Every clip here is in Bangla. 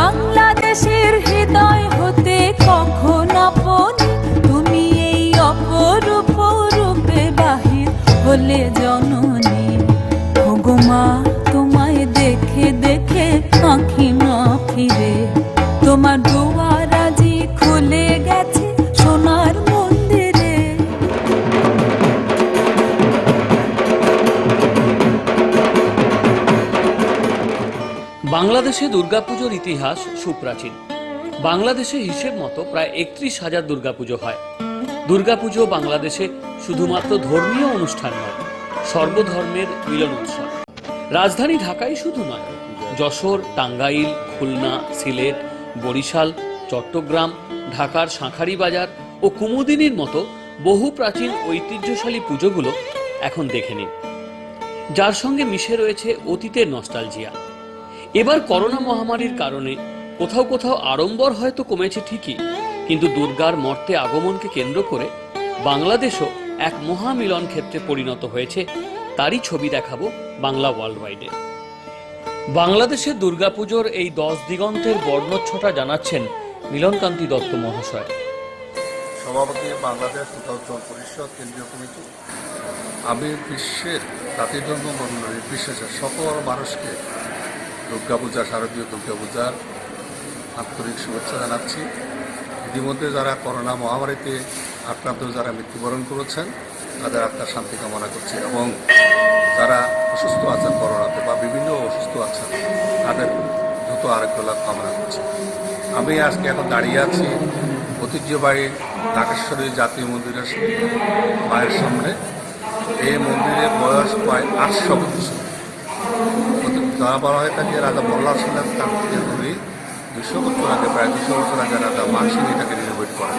বাংলাদেশের হৃদয় হতে কখন আপনি তুমি এই অপরূপ রূপে বাহির হলে জননী। ওগো মা তোমায় দেখে দেখে আঁখি না ফিরে, তোমার দুয়ার আজি খুলে গেছে সোনার মন্দিরে। বাংলাদেশে দুর্গাপুজোর ইতিহাস সুপ্রাচীন। বাংলাদেশে হিসেব মতো প্রায় ৩১,০০০ দুর্গাপুজো হয়। দুর্গাপুজো বাংলাদেশে শুধুমাত্র ধর্মীয় অনুষ্ঠান নয়, সর্বধর্মের মিলন উৎসব। রাজধানী ঢাকাই শুধু নয়, যশোর, টাঙ্গাইল, খুলনা, সিলেট, বরিশাল, চট্টগ্রাম, ঢাকার শাঁখারী বাজার ও কুমুদিনীর মতো বহু প্রাচীন ঐতিহ্যশালী পুজোগুলো এখন দেখে নিন, যার সঙ্গে মিশে রয়েছে অতীতের নস্টালজিয়া। এবার করোনা মহামারীর কারণে কোথাও কোথাও আড়ম্বর হয়তো কমেছে ঠিকই, কিন্তু দুর্গার মর্তে আগমনকে কেন্দ্র করে বাংলাদেশও এক মহামিলন ক্ষেত্রে পরিণত হয়েছে। তারই ছবি দেখাবো বাংলা ওয়ার্ল্ড ওয়াইডে। বাংলাদেশের দুর্গাপুজোর এই 10 দিগন্তের বর্ণচ্ছটা জানাচ্ছেন মিলনকান্তি দত্ত মহাশয়, সভাপতি, বাংলাদেশ উত্তর পরিষদ কেন্দ্রীয় কমিটি। আমি বিশ্বের জাতি ধর্ম বর্ণ নির্বিশেষে সকল মানুষকে দুর্গাপূজা, শারদীয় দুর্গাপূজার আন্তরিক শুভেচ্ছা জানাচ্ছি। ইতিমধ্যে যারা করোনা মহামারীতে আক্রান্ত, যারা মৃত্যুবরণ করেছেন, তাদের আত্মার শান্তি কামনা করছি, এবং যারা অসুস্থ আছেন করোনাতে বা বিভিন্ন অসুস্থ আছেন, তাদের দ্রুত আরোগ্য লাভ কামনা করছি। আমি আজকে এখন দাঁড়িয়ে আছি ঐতিহ্যবাহী ঢাকেশ্বরী জাতীয় মন্দিরের মায়ের সামনে। এই মন্দিরের বয়স প্রায় 800 বছর। যারা বলা হয়ে থাকে রাজা মোল্লা সেনের কাল থেকে ধরে 200 বছর আগে, প্রায় 200 বছর আগে রাজা মানসিং এটাকে রিনোভেট করেন।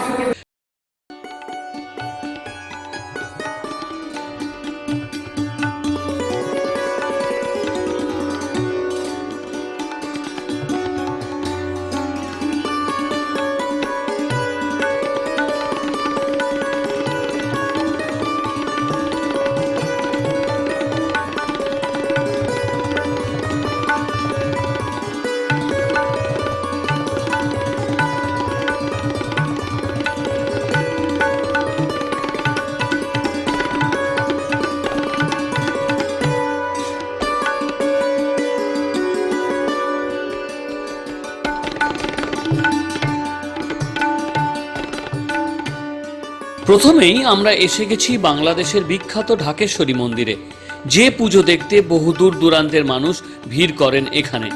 প্রথমেই আমরা এসে গেছি বাংলাদেশের বিখ্যাত ঢাকেশ্বরী মন্দিরে, যে পুজো দেখতে বহু দূর দূরান্তের মানুষ ভিড় করেন এখানে।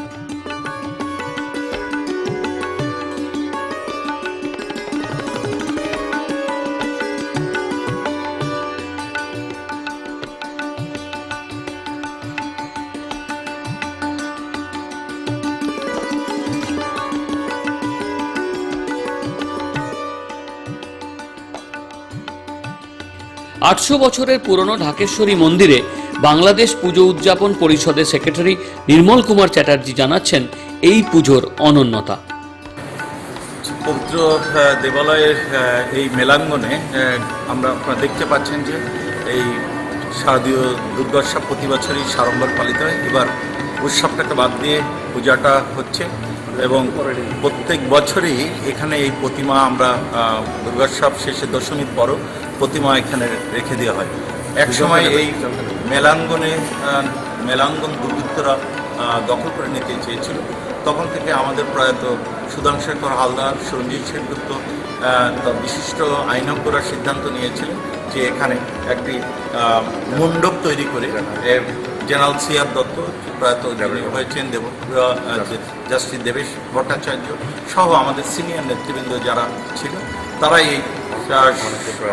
800 বছরের পুরনো ঢাকেশ্বরী মন্দিরে বাংলাদেশ পুজো উদযাপন পরিষদের সেক্রেটারি নির্মল কুমার চ্যাটার্জি জানাচ্ছেন এই পুজোর অনন্যতা। পবিত্র দেবালয়ের এই মেলাঙ্গনে আমরা আপনারা দেখতে পাচ্ছেন যে এই শারদীয় দুর্গোৎসব প্রতি বছরই সাড়ম্বর পালিত হয়। এবার উৎসবটাকে বাদ দিয়ে পূজাটা হচ্ছে এবং প্রত্যেক বছরই এখানে এই প্রতিমা আমরা দুর্গোৎসব শেষে দশমীর পরও প্রতিমা এখানে রেখে দেওয়া হয়। একসময় এই মেলাঙ্গন দুর্বৃত্তরা দখল করে নিতে চেয়েছিল। তখন থেকে আমাদের প্রয়াত সুধাংশেখর হালদার, সঞ্জিত সেনগুপ্ত বিশিষ্ট আইনজ্ঞরা সিদ্ধান্ত নিয়েছিলেন যে এখানে একটি মণ্ডপ তৈরি করে জেনারেল সিআর দত্ত প্রয়াত হয়েছেন, জাস্টিস দেবেশ ভট্টাচার্য সহ আমাদের সিনিয়র নেতৃবৃন্দ যারা ছিল, তারাই এই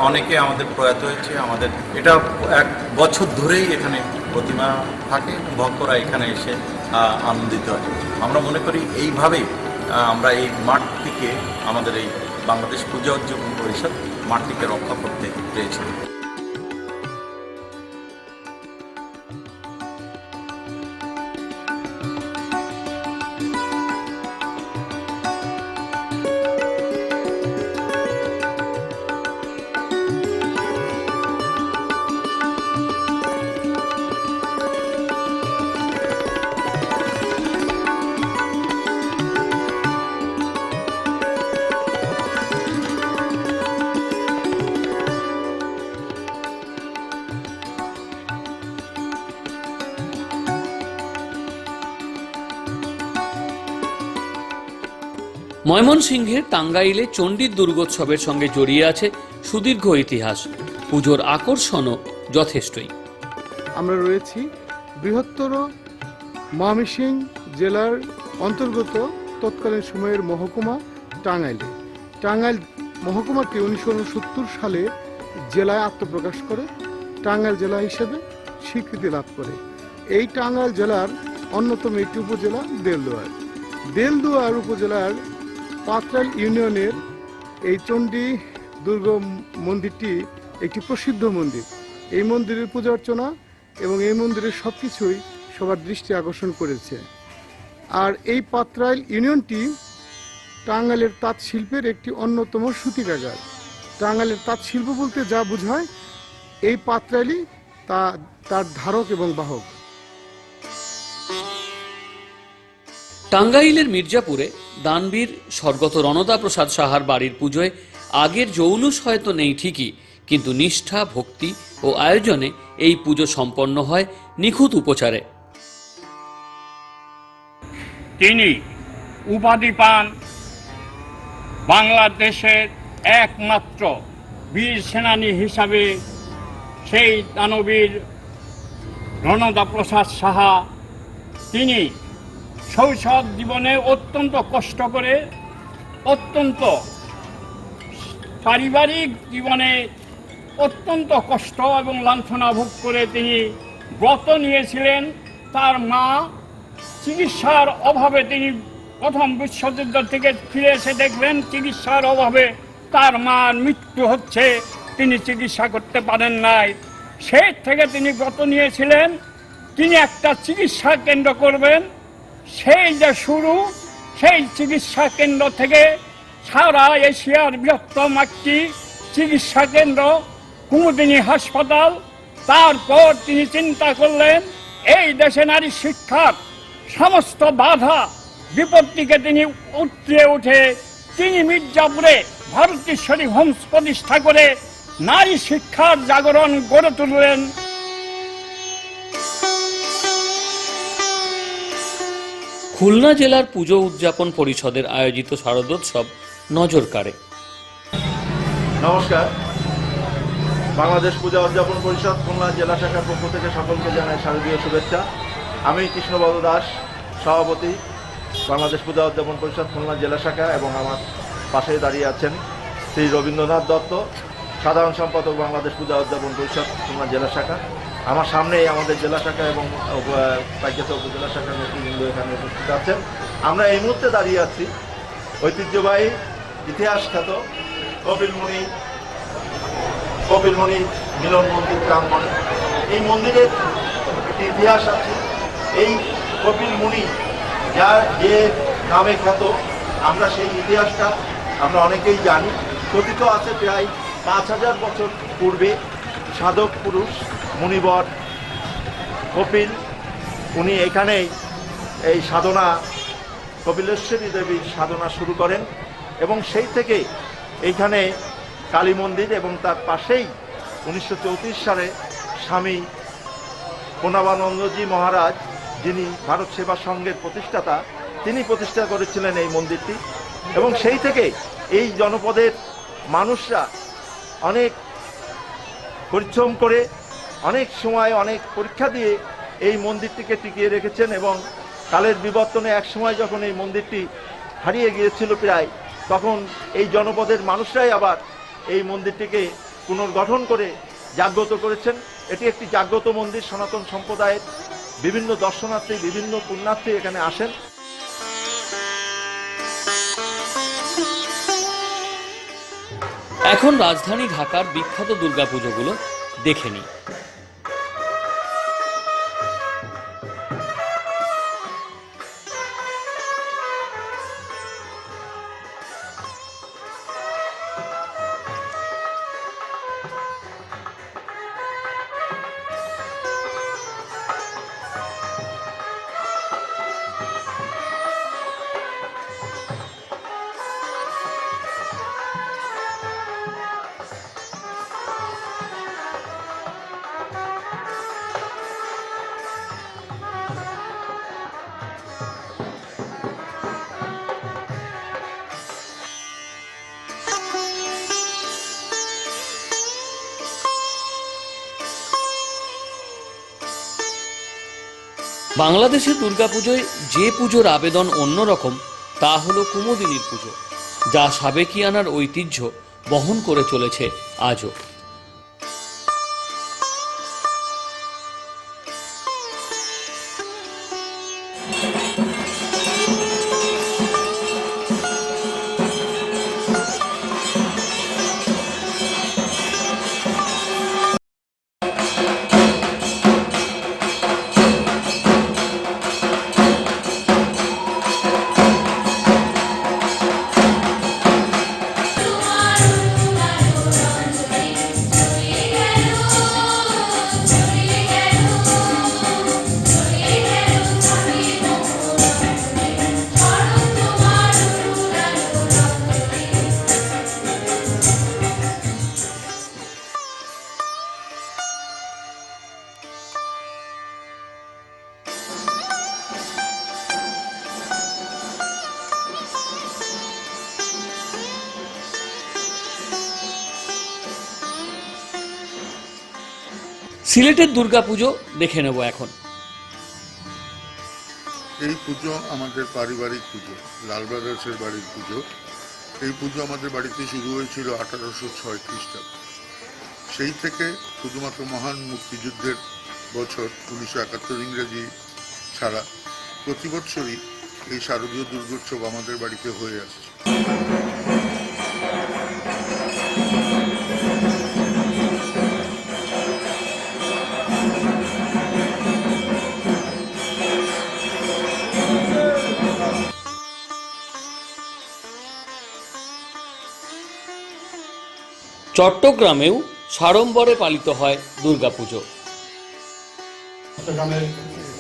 অনেকে আমাদের প্রয়াত হয়েছে। আমাদের এটা 1 বছর ধরেই এখানে প্রতিমা থাকে, ভক্তরা এখানে এসে আনন্দিত হয়। আমরা মনে করি এইভাবেই আমরা এই মাঠটিকে, আমাদের এই বাংলাদেশ পূজা উদযাপন পরিষদ মাঠটিকে রক্ষা করতে পেরেছি। ময়মনসিংহের টাঙ্গাইলে চণ্ডীর দুর্গোৎসবের সঙ্গে জড়িয়ে আছে সুদীর্ঘ ইতিহাস। পুজোর আকর্ষণও যথেষ্টই। আমরা রয়েছি বৃহত্তর ময়মনসিংহ জেলার অন্তর্গত তৎকালীন সময়ের মহকুমা টাঙ্গাইলে। টাঙ্গাইল মহকুমাটি 1969 সালে জেলায় আত্মপ্রকাশ করে টাঙ্গাইল জেলা হিসেবে স্বীকৃতি লাভ করে। এই টাঙ্গাইল জেলার অন্যতম একটি উপজেলা দেলদুয়ার। দেলদুয়ার উপজেলার পাত্রাইল ইউনিয়নের এই চণ্ডী দুর্গ মন্দিরটি একটি প্রসিদ্ধ মন্দির। এই মন্দিরের পূজা অর্চনা এবং এই মন্দিরের সব কিছুই সবার দৃষ্টি আকর্ষণ করেছে। আর এই পাত্রাইল ইউনিয়নটি টাঙ্গাইলের তাঁত শিল্পের একটি অন্যতম সূতিকাগার। টাঙ্গাইলের তাঁত শিল্প বলতে যা বোঝায় এই পাত্রাইলই তার ধারক এবং বাহক। টাঙ্গাইলের মির্জাপুরে দানবীর স্বর্গত রণদা প্রসাদ সাহার বাড়ির পুজোয় আগের জৌলুস হয়তো নেই ঠিকই, কিন্তু নিষ্ঠা, ভক্তি ও আয়োজনে এই পুজো সম্পন্ন হয় নিখুঁত উপচারে। তিনি উপাধি পান বাংলাদেশের একমাত্র বীর সেনানী হিসাবে। সেই দানবীর রণদা প্রসাদ সাহা তিনি শৈশব জীবনে অত্যন্ত কষ্ট করে, অত্যন্ত পারিবারিক জীবনে অত্যন্ত কষ্ট এবং লাঞ্ছনা ভোগ করে তিনি ব্রত নিয়েছিলেন। তার মা চিকিৎসার অভাবে, তিনি প্রথম বিশ্বযুদ্ধ থেকে ফিরে এসে দেখলেন চিকিৎসার অভাবে তার মার মৃত্যু হচ্ছে, তিনি চিকিৎসা করতে পারেন নাই। সেই থেকে তিনি ব্রত নিয়েছিলেন তিনি একটা চিকিৎসা কেন্দ্র করবেন। সেই যে শুরু, সেই চিকিৎসা কেন্দ্র থেকে সারা এশিয়ার বৃহত্তম একটি চিকিৎসা কেন্দ্র কুমুদিনী হাসপাতাল। তারপর তিনি চিন্তা করলেন এই দেশে নারী শিক্ষার সমস্ত বাধা বিপত্তিকে তিনি উতরে উঠে তিনি মির্জাপুরে ভারতেশ্বরী হোমস প্রতিষ্ঠা করে নারী শিক্ষার জাগরণ গড়ে তুললেন। খুলনা জেলার পুজো উদযাপন পরিষদের আয়োজিত শারদোৎসব নজর কাড়ে। নমস্কার, বাংলাদেশ পূজা উদযাপন পরিষদ খুলনা জেলা শাখার পক্ষ থেকে সকলকে জানাই শারদীয় শুভেচ্ছা। আমি কৃষ্ণপদ দাস, সভাপতি বাংলাদেশ পূজা উদযাপন পরিষদ খুলনা জেলা শাখা, এবং আমার পাশে দাঁড়িয়ে আছেন শ্রী রবীন্দ্রনাথ দত্ত, সাধারণ সম্পাদক বাংলাদেশ পূজা উদযাপন পরিষদ খুলনা জেলা শাখা। আমার সামনেই আমাদের জেলা শাখা এবং পাইকেতা উপজেলা শাখার নেতৃবৃন্দ এখানে উপস্থিত আছেন। আমরা এই মুহূর্তে দাঁড়িয়ে আছি ঐতিহ্যবাহী ইতিহাস খ্যাত কপিলমুনি মিলন মন্দির প্রাঙ্গণে। এই মন্দিরের একটি ইতিহাস আছে। এই কপিলমুনি যে নামে খ্যাত, আমরা সেই ইতিহাসটা আমরা অনেকেই জানি। কথিত আছে প্রায় 5000 বছর পূর্বে সাধক পুরুষ মুনিবর কপিল, উনি এখানেই এই সাধনা, কপিলেশ্বরী দেবীর সাধনা শুরু করেন, এবং সেই থেকে এইখানে কালী মন্দির এবং তার পাশেই 1934 সালে স্বামী প্রণবানন্দজি মহারাজ, যিনি ভারত সেবা সংঘের প্রতিষ্ঠাতা, তিনি প্রতিষ্ঠা করেছিলেন এই মন্দিরটি। এবং সেই থেকে এই জনপদের মানুষরা অনেক পরিশ্রম করে, অনেক সময় অনেক পরীক্ষা দিয়ে এই মন্দিরটিকে টিকিয়ে রেখেছেন। এবং কালের বিবর্তনে এক সময় যখন এই মন্দিরটি হারিয়ে গিয়েছিল প্রায়, তখন এই জনপদের মানুষরাই আবার এই মন্দিরটিকে পুনর্গঠন করে জাগ্রত করেছেন। এটি একটি জাগ্রত মন্দির। সনাতন সম্প্রদায়ের বিভিন্ন দর্শনার্থী, বিভিন্ন পুণ্যার্থী এখানে আসেন। এখন রাজধানী ঢাকার বিখ্যাত দুর্গাপুজোগুলো দেখে নিই। বাংলাদেশের দুর্গাপুজোয় যে পুজোর আবেদন অন্যরকম তা হলো কুমোদিনীর পুজো, যা সাবেকিয়ানার ঐতিহ্য বহন করে চলেছে আজও। সিলেটের দুর্গাপুজো দেখে নেব এখন। এই পুজো আমাদের পারিবারিক পুজো, লাল ব্রাদার্সের বাড়ির পুজো। এই পুজো আমাদের বাড়িতে শুরু হয়েছিল 1806 খ্রিস্টাব্দে। সেই থেকে শুধুমাত্র মহান মুক্তিযুদ্ধের বছর 1971 ইংরেজি ছাড়া প্রতি বছরই এই শারদীয় দুর্গোৎসব আমাদের বাড়িতে হয়ে আসছে। চট্টগ্রামেও সাড়ম্বরে পালিত হয় দুর্গাপুজো। চট্টগ্রামের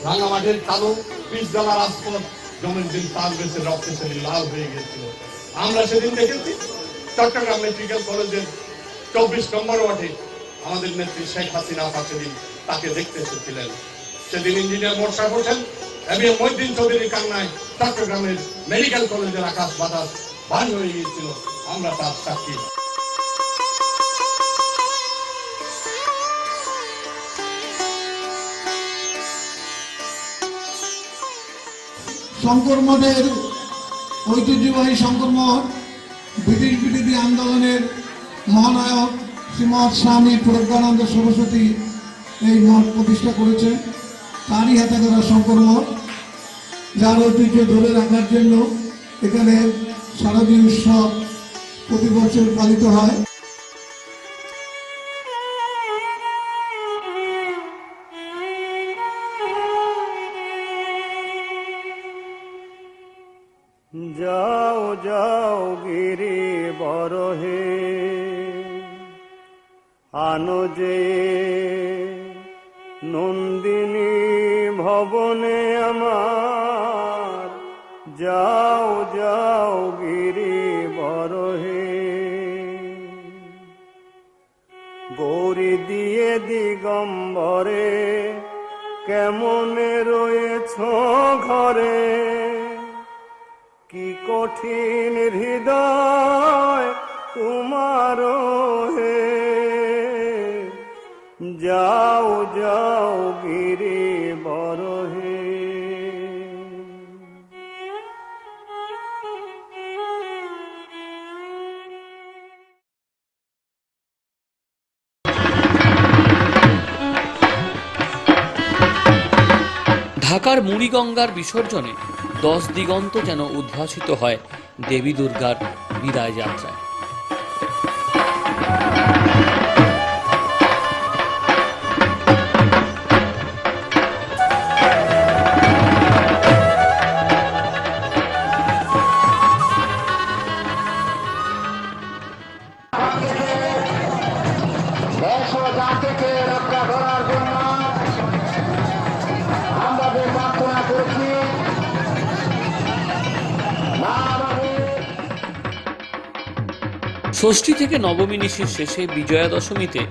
রাঙামাটির কালো পিচডালা রাজপথ জমির দিন তার বেশি রক্তে সেদিন লাল হয়ে গিয়েছিল। আমরা সেদিন দেখেছি চট্টগ্রাম মেডিকেল কলেজের 24 নম্বর ওয়ার্ডে আমাদের নেত্রী শেখ হাসিনা সেদিন তাকে দেখতে এসেছিলেন। সেদিন ইঞ্জিনিয়ার মোর্চা করছেন এবং মহিউদ্দিন চৌধুরীর কান্নায় চট্টগ্রামের মেডিকেল কলেজের আকাশ বাতাস ভারী হয়ে গিয়েছিল। আমরা তার সাক্ষী। শঙ্কর মঠের ঐতিহ্যবাহী শঙ্কর মঠ ব্রিটিশ বিরোধী আন্দোলনের মহানায়ক শ্রীমৎ স্বামী প্রজ্ঞানন্দ সরস্বতী এই মঠ প্রতিষ্ঠা করেছেন। তারই হাতে করা শঙ্কর মঠ, যার ঐতিহ্য ধরে রাখার জন্য এখানে শারদীয় উৎসব প্রতি বছর পালিত হয়। যাও যাও গিরি বরহে আনো যে নন্দিনী ভবনে আমার, যাও যাও গিরি বরহে গৌরী দিয়ে দিগম্বরে কেমনে রয়েছ ঘরে, কি কঠিন হৃদয় তোমার হে, যাও যাও গিরি বরহে। ঢাকার মুড়িগঙ্গার বিসর্জনে 10 দিগন্ত যেন উদ্ভাসিত হয় দেবী দুর্গার বিদায় যাত্রায়। ষষ্ঠী থেকে নবমী নিশির শেষে বিজয়া দশমীতে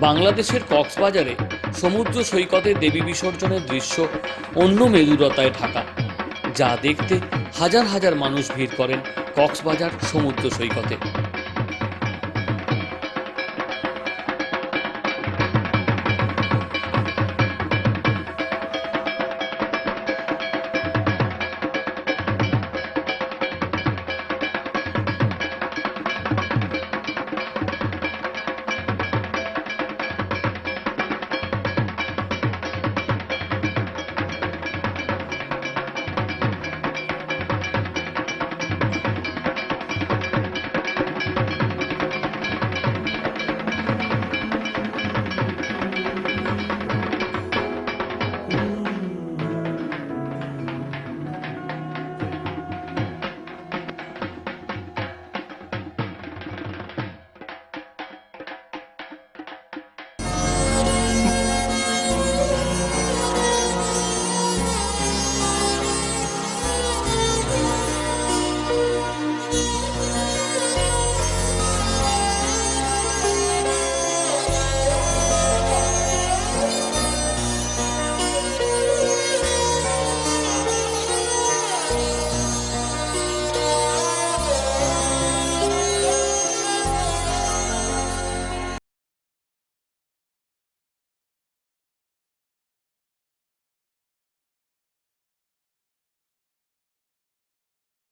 বাংলাদেশের কক্সবাজারে সমুদ্র সৈকতে দেবী বিসর্জনের দৃশ্য অন্য মেরুরতায় ঢাকা, যা দেখতে হাজার হাজার মানুষ ভিড় করেন কক্সবাজার সমুদ্র সৈকতে।